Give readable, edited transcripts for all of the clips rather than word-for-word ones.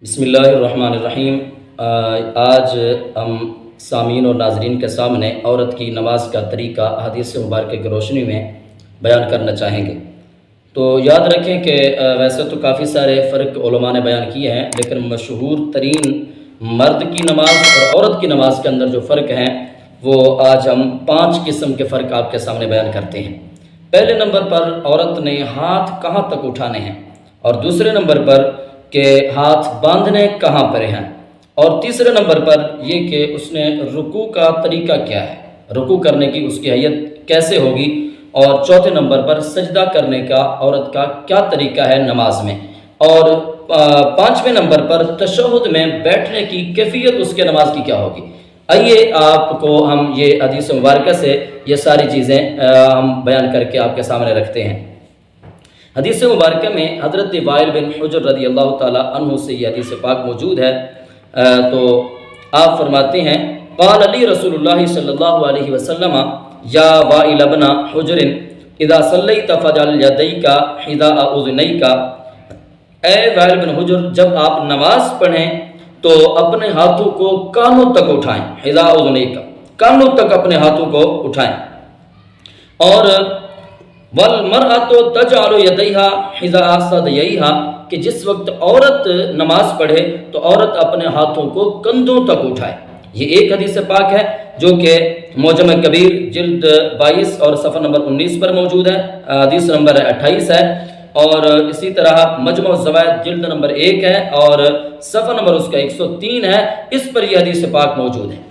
بسم اللہ الرحمن الرحیم۔ آج ہم سامعین اور ناظرین کے سامنے عورت کی نماز کا طریقہ حدیث مبارکہ کی روشنی میں بیان کرنا چاہیں گے۔ تو یاد رکھیں کہ ویسے تو کافی سارے فرق علماء نے بیان کیے ہیں، لیکن مشہور ترین مرد کی نماز اور عورت کی نماز کے اندر جو فرق ہیں وہ آج ہم 5 قسم کے فرق آپ کے سامنے بیان کرتے ہیں۔ پہلے نمبر پر عورت نے ہاتھ کہاں تک اٹھانے ہیں، اور دوسرے نمبر پر کہ ہاتھ باندھنے کہاں پر ہیں، اور تیسرے نمبر پر یہ کہ اس نے رکوع کا طریقہ کیا ہے، رکوع کرنے کی اس کی حیت کیسے ہوگی، اور چوتھے نمبر پر سجدہ کرنے کا عورت کا کیا طریقہ ہے نماز میں، اور 5ویں نمبر پر تشہد میں بیٹھنے کی کیفیت اس کے نماز کی کیا ہوگی۔ آئیے آپ کو ہم یہ حدیث مبارکہ سے یہ ساری چیزیں ہم بیان کر کے آپ کے سامنے رکھتے ہیں۔ حدیث مبارکہ میں حضرت وائل بن حجر رضی اللہ تعالیٰ عنہ سے یہ حدیث پاک موجود ہے۔ تو آپ فرماتے ہیں، قال علی رسول اللہ صلی اللہ علیہ وسلم یا وائل بن حجر اذا صلیت فجعل یدیک حذاء اذنیک، اے وائل بن حجر جب آپ نماز پڑھیں تو اپنے ہاتھوں کو کانوں تک اٹھائیں، حذاء اذنیک، کانوں تک اپنے ہاتھوں کو اٹھائیں، اور وَالْمَرْأَةُ تَجْعَلُ يَدَيْهَا حِذَاءَ صَدْيَيْهَا، کہ جس وقت عورت نماز پڑھے تو عورت اپنے ہاتھوں کو کندھوں تک اٹھائے۔ یہ ایک حدیث پاک ہے جو کہ معجم کبیر جلد 22 اور صفحہ نمبر 19 پر موجود ہے، حدیث نمبر 28 ہے، اور اسی طرح مجمع الزوائد جلد نمبر 1 ہے اور صفحہ نمبر اس کا 103 ہے، اس پر یہ حدیث پاک موجود ہے۔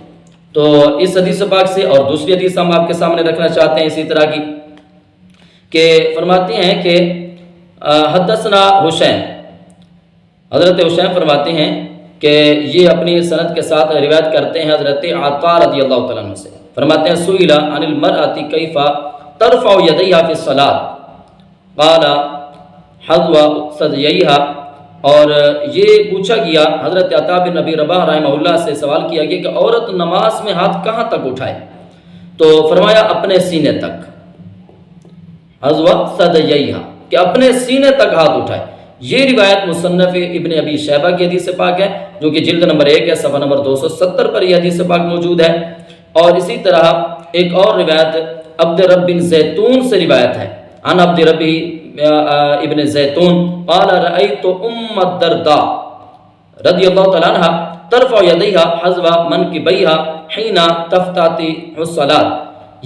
تو اس حدیث پاک سے اور دوسری حدیث ہم آپ کے سامنے رکھنا چاہتے ہیں اسی طرح کی، کہ فرماتے ہیں کہ حدثنا حسین، حضرت حسین فرماتے ہیں کہ یہ اپنی سند کے ساتھ روایت کرتے ہیں حضرت عطا رضی اللہ تعالیٰ عنہ سے، فرماتے ہیں سئل عن المرأة کیف ترفع یدیہا فی الصلاۃ قال حذو ثدییہا، اور یہ پوچھا گیا، حضرت عطا بن نبی رباح رحمہ اللہ سے سوال کیا گیا کہ عورت نماز میں ہاتھ کہاں تک اٹھائے، تو فرمایا اپنے سینے تک، حذو ثدییہا، کہ اپنے سینے تک ہاتھ اٹھائے۔ یہ روایت مصنف ابن ابی شیبہ کی حدیث پاک ہے جو کہ جلد نمبر 1 ہے، صفحہ نمبر 270 پر یہ حدیث پاک موجود ہے، اور اسی طرح ایک اور روایت عبد رب بن زیتون سے روایت ہے، عن عبد رب ابن زیتون قال رأیت ام الدرداء رضی اللہ تعالیٰ عنہ ترفع یدیہا حذو منکبیہا حین تفتتح الصلاۃ۔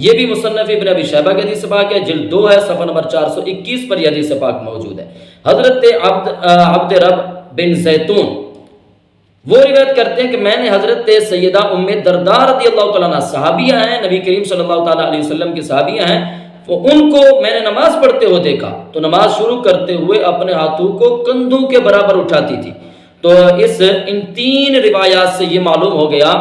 یہ بھی مصنف ابن ابی شیبہ کی حدیث پاک ہے، جلد 2 ہے، صفحہ نمبر 421 پر یہ حدیث پاک موجود ہے۔ حضرت عبد رب بن زیتون وہ روایت کرتے ہیں کہ میں نے حضرت سیدہ ام درداء رضی اللہ تعالیٰ عنہ، صحابیہ ہیں، نبی کریم صلی اللہ تعالیٰ علیہ وسلم کی صحابیہ ہیں، ان کو میں نے نماز پڑھتے ہوئے دیکھا تو نماز شروع کرتے ہوئے اپنے ہاتھوں کو کندھوں کے برابر اٹھاتی تھی۔ تو ان 3 روایات سے یہ معلوم ہو گیا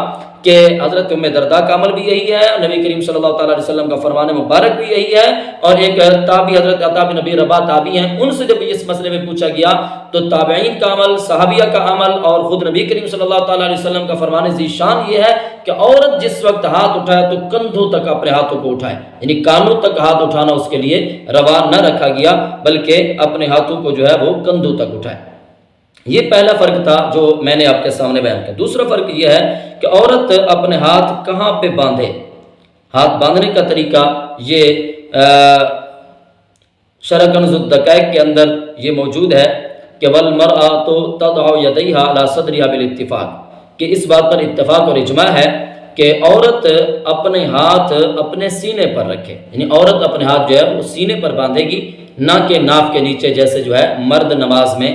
کہ حضرت ام درداء کا عمل بھی یہی ہے، نبی کریم صلی اللہ تعالیٰ علیہ وسلم کا فرمان مبارک بھی یہی ہے، اور ایک تابعی حضرت عطا بن نبی رباح تابعی ہیں، ان سے جب اس مسئلے میں پوچھا گیا تو تابعین کا عمل، صحابیہ کا عمل اور خود نبی کریم صلی اللہ تعالیٰ علیہ وسلم کا فرمان ذیشان یہ ہے کہ عورت جس وقت ہاتھ اٹھائے تو کندھوں تک اپنے ہاتھوں کو اٹھائے، یعنی کانوں تک ہاتھ اٹھانا اس کے لیے روا نہ رکھا گیا، بلکہ اپنے ہاتھوں کو جو ہے وہ کندھوں تک اٹھائے۔ یہ پہلا فرق تھا جو میں نے آپ کے سامنے بیان کیا۔ دوسرا فرق یہ ہے کہ عورت اپنے ہاتھ کہاں پہ باندھے، ہاتھ باندھنے کا طریقہ یہ شرح کنز الدقائق کے اندر یہ موجود ہے کہ وَالْمَرْأَةُ تَضْعُ يَدَيْهَا عَلَى صَدْرِهَا بِالاتفاق، کہ اس بات پر اتفاق اور اجماع ہے کہ عورت اپنے ہاتھ اپنے سینے پر رکھے، یعنی عورت اپنے ہاتھ جو ہے وہ سینے پر باندھے گی، نہ کہ ناف کے نیچے جیسے جو ہے مرد نماز میں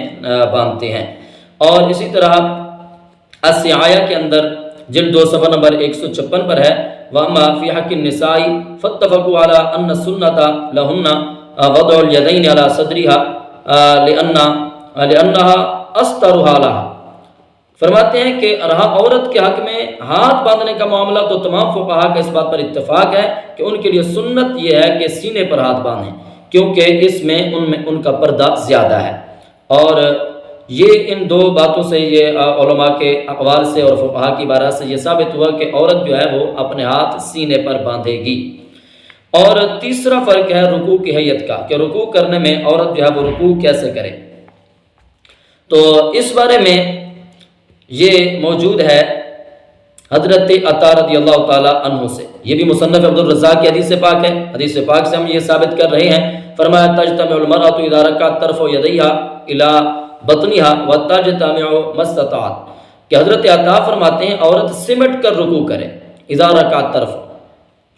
باندھتے ہیں۔ اور اسی طرح السعایہ کے اندر جلد 2 صفحہ نمبر 156 پر ہے، وَأَمَّا فِي حَقِّ النِّسَاءِ فَاتَّفَقُوا عَلَىٰ أَنَّ السُّنَّةَ لَهُنَّ وَضْعُ الْيَدَيْنِ عَلَىٰ صَدْرِهَا لِأَنَّهَا أَسْتَرُهَا لَهَا۔ فرماتے ہیں کہ رہا عورت کے حق میں ہاتھ باندھنے کا معاملہ تو تمام فقہا کا اس بات پر اتفاق ہے کہ ان کے لیے سنت یہ ہے کہ سینے پر ہاتھ باندھیں، کیونکہ اس میں ان کا پردہ زیادہ ہے۔ اور یہ ان 2 باتوں سے، یہ علماء کے اقوال سے اور فقہا کی عبارات سے یہ ثابت ہوا کہ عورت جو ہے وہ اپنے ہاتھ سینے پر باندھے گی۔ اور تیسرا فرق ہے رکوع کی حیت کا، کہ رکوع کرنے میں عورت جو ہے وہ رکوع کیسے کرے۔ تو اس بارے میں یہ موجود ہے حضرت عطا رضی اللہ تعالیٰ عنہ سے، یہ بھی مصنف عبد الرزاق کی حدیث پاک ہے۔ حدیث پاک سے ہم یہ ثابت کر رہے ہیں، فرمایا تجتمع المرأة اذا رکعت ترفع یدیہا الی بطنہا وتجتمع ما استطاعت، کہ حضرت عطا فرماتے ہیں عورت سمٹ کر رکوع کرے، اذا رکعت ترفع،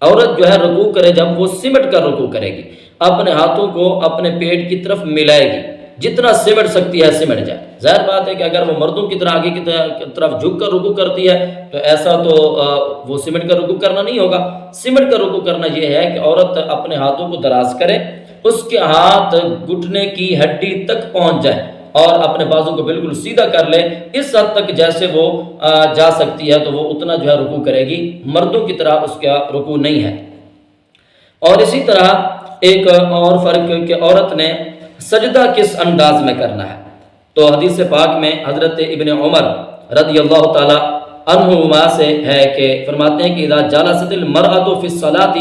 عورت جو ہے رکوع کرے جب وہ سمٹ کر رکوع کرے گی، اپنے ہاتھوں کو اپنے پیٹ کی طرف ملائے گی، جتنا سمٹ سکتی ہے سمٹ جائے۔ ظاہر بات ہے کہ اگر وہ مردوں کی طرح آگے کی طرف جھک کر رکوع کرتی ہے تو ایسا تو وہ سمٹ کر رکوع کرنا نہیں ہوگا۔ سمٹ کر رکوع کرنا یہ ہے کہ عورت اپنے ہاتھوں کو دراز کرے، اس کے ہاتھ گھٹنے کی ہڈی تک پہنچ جائے اور اپنے بازو کو بالکل سیدھا کر لے، اس حد تک جیسے وہ جا سکتی ہے تو وہ اتنا جو ہے رکوع کرے گی، مردوں کی طرح اس کا رکوع نہیں ہے۔ اور اسی طرح ایک اور فرق کہ عورت نے سجدہ کس انداز میں کرنا ہے، تو حدیث پاک میں حضرت ابن عمر رضی اللہ تعالی عنہما سے ہے کہ فرماتے ہیں کہ اذا جلست المرأة في الصلاة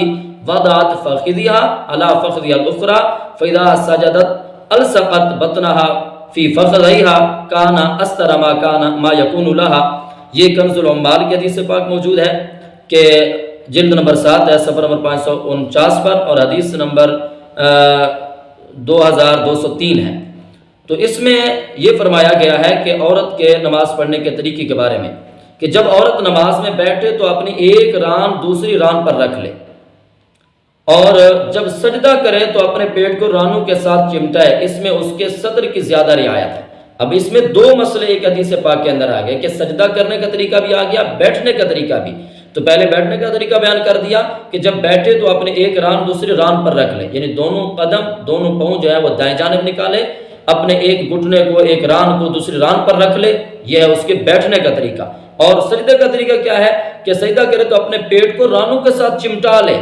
وضعت فخذها على فخذها الاخرى فاذا سجدت الصقت بطنها في فخذيها كان استر ما يكون لها۔ یہ کنز العمال کی حدیث پاک موجود ہے کہ جلد نمبر 7 ہے، صفحہ نمبر 549 پر، اور حدیث نمبر 2203 ہے۔ تو اس میں یہ فرمایا گیا ہے کہ عورت کے نماز پڑھنے کے طریقے کے بارے میں کہ جب عورت نماز میں بیٹھے تو اپنی ایک ران دوسری ران پر رکھ لے، اور جب سجدہ کرے تو اپنے پیٹ کو رانوں کے ساتھ چمٹائے، اس میں اس کے صدر کی زیادہ رعایت ہے۔ اب اس میں دو مسئلے ایک حدیث پاک کے اندر آ گئے کہ سجدہ کرنے کا طریقہ بھی آ گیا، بیٹھنے کا طریقہ بھی۔ تو پہلے بیٹھنے کا طریقہ بیان کر دیا کہ جب بیٹھے تو اپنے ایک ران دوسری ران پر رکھ لے، یعنی دونوں قدم دونوں پاؤں جو ہے وہ دائیں جانب نکالے، اپنے ایک گھٹنے کو ایک ران کو دوسری ران پر رکھ لے، یہ ہے اس کے بیٹھنے کا طریقہ۔ اور سجدے کا طریقہ کیا ہے کہ سجدہ کرے تو اپنے پیٹ کو رانوں کے ساتھ چمٹا لے۔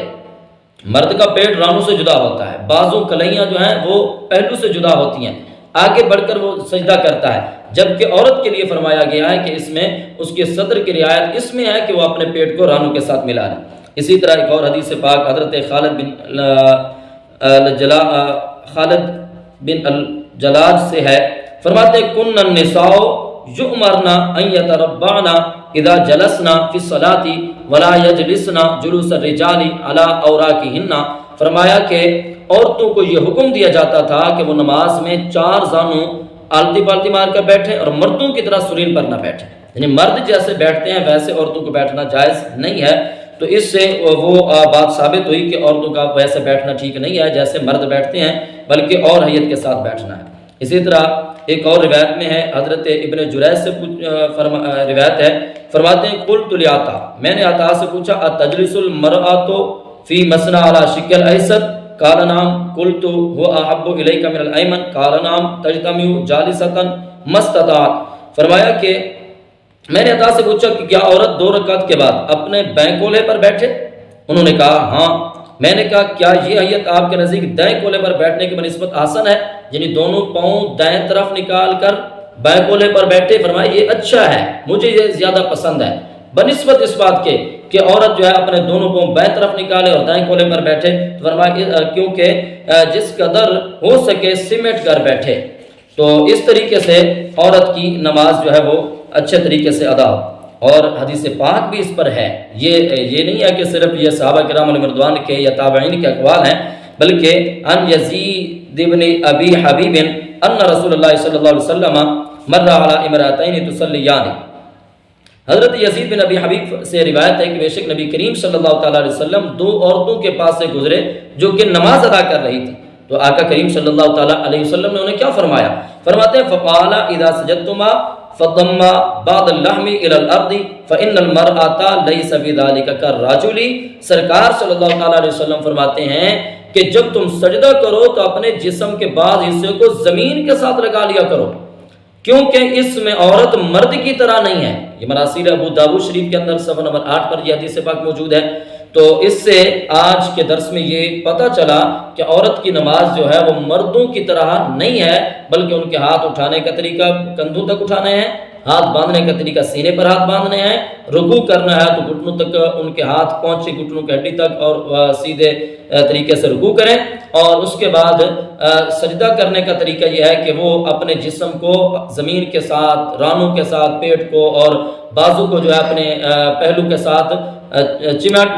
مرد کا پیٹ رانوں سے جدا ہوتا ہے، بازو کلیاں جو ہیں وہ پہلو سے جدا ہوتی ہیں، آگے بڑھ کر وہ سجدہ کرتا ہے، جبکہ عورت کے لیے فرمایا گیا ہے کہ اس میں اس کے صدر کی رعایت اس میں ہے کہ وہ اپنے پیٹ کو رانوں کے ساتھ ملا لے۔ اسی طرح ایک اور حدیث پاک حضرت خالد بن الجلاج سے ہے، فرماتے کن النساء یؤمرنا ان یتربعنا اذا جلسنا فی الصلاۃ ولا یجلسنا جلوس الرجال علی اوراقہن، فرمایا کہ عورتوں کو یہ حکم دیا جاتا تھا کہ وہ نماز میں چار زانوں آلتی پالتی مار کر بیٹھے اور مردوں کی طرح سرین پر نہ بیٹھے، یعنی مرد جیسے بیٹھتے ہیں ویسے عورتوں کو بیٹھنا جائز نہیں ہے۔ تو اس سے وہ بات ثابت ہوئی کہ عورتوں کا ویسے بیٹھنا ٹھیک نہیں ہے جیسے مرد بیٹھتے ہیں، بلکہ اور حیت کے ساتھ بیٹھنا ہے۔ اسی طرح ایک اور روایت میں ہے، حضرت ابن جریج سے روایت ہے، فرماتے ہیں قلت لعطا، میں نے عطا سے پوچھا اتجلس المرأة فی مسنا علی شق الایسر قال نعم قلت هو احب الیک من الایمن قال نعم تجتمع جالسۃ ما استطاعت، فرمایا کہ میں نے عطا سے پوچھا کہ کیا عورت 2 رکعت کے بعد اپنے بائیں کولے پر بیٹھے؟ انہوں نے کہا ہاں۔ میں نے کہا کیا یہ حیت آپ کے نزدیک دائیں کولے پر بیٹھنے کی بنسبت آسن ہے، یعنی دونوں پاؤں دائیں طرف نکال کر بائیں کولے پر بیٹھے؟ فرمایا یہ اچھا ہے، مجھے یہ زیادہ پسند ہے بنسبت اس بات کے کہ عورت جو ہے اپنے دونوں پاؤں بائیں طرف نکالے اور دائیں کولے پر بیٹھے، فرمایا کیونکہ جس قدر ہو سکے سمیٹ کر بیٹھے، تو اس طریقے سے عورت کی نماز جو ہے وہ اچھے طریقے سے ادا ہو۔ اور حدیث پاک بھی اس پر ہے، یہ نہیں ہے کہ صرف یہ صحابہ کرام علیہ رضوان کے یا تابعین کے اقوال ہیں، بلکہ ان یزید بن ابی حبیب ان رسول اللہ صلی اللہ علیہ وسلم مر علی امرأتین تصلیان، حضرت یزید بن ابی حبیب سے روایت ہے کہ بے شک نبی کریم صلی اللہ تعالی علیہ وسلم 2 عورتوں کے پاس سے گزرے جو کہ نماز ادا کر رہی تھی، تو آقا کریم صلی اللہ تعالی علیہ وسلم نے انہیں کیا فرمایا؟ فرماتے ہیں فقال اذا سجدتما فضم بعض اللحم الى الارض فان المرأة ليس بذلك كالرجل، سرکار صلی اللہ تعالی علیہ وسلم فرماتے ہیں کہ جب تم سجدہ کرو تو اپنے جسم کے بعض حصے کو زمین کے ساتھ لگا لیا کرو، کیونکہ اس میں عورت مرد کی طرح نہیں ہے۔ یہ مراسیل ابو داؤد شریف کے اندر صفحہ نمبر 8 پر یہ حدیث پاک موجود ہے۔ تو اس سے آج کے درس میں یہ پتہ چلا کہ عورت کی نماز جو ہے وہ مردوں کی طرح نہیں ہے، بلکہ ان کے ہاتھ اٹھانے کا طریقہ کندھوں تک اٹھانے ہیں ہاتھ باندھنے کا طریقہ سینے پر ہاتھ باندھنے ہیں، رکوع کرنا ہے تو گھٹنوں تک ان کے ہاتھ پہنچے، گھٹنوں کی ہڈی تک، اور سیدھے طریقے سے رکوع کریں۔ اور اس کے بعد سجدہ کرنے کا طریقہ یہ ہے کہ وہ اپنے جسم کو زمین کے ساتھ، رانوں کے ساتھ، پیٹ کو اور بازو کو جو ہے اپنے پہلو کے ساتھ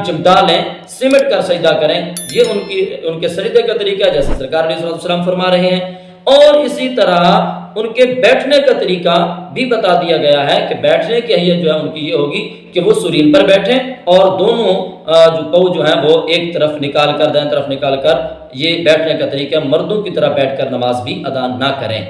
چمٹا لیں، سمٹ کر سجدہ کریں۔ یہ ان کے سجدے کا طریقہ ہے، جیسے سرکار علیہ السلام فرما رہے ہیں۔ اور اسی طرح ان کے بیٹھنے کا طریقہ بھی بتا دیا گیا ہے کہ بیٹھنے کی حیت جو ہے ان کی یہ ہوگی کہ وہ سرین پر بیٹھیں اور دونوں جو پاؤں جو ہیں وہ ایک طرف نکال کر، دائیں طرف نکال کر، یہ بیٹھنے کا طریقہ، مردوں کی طرح بیٹھ کر نماز بھی ادا نہ کریں۔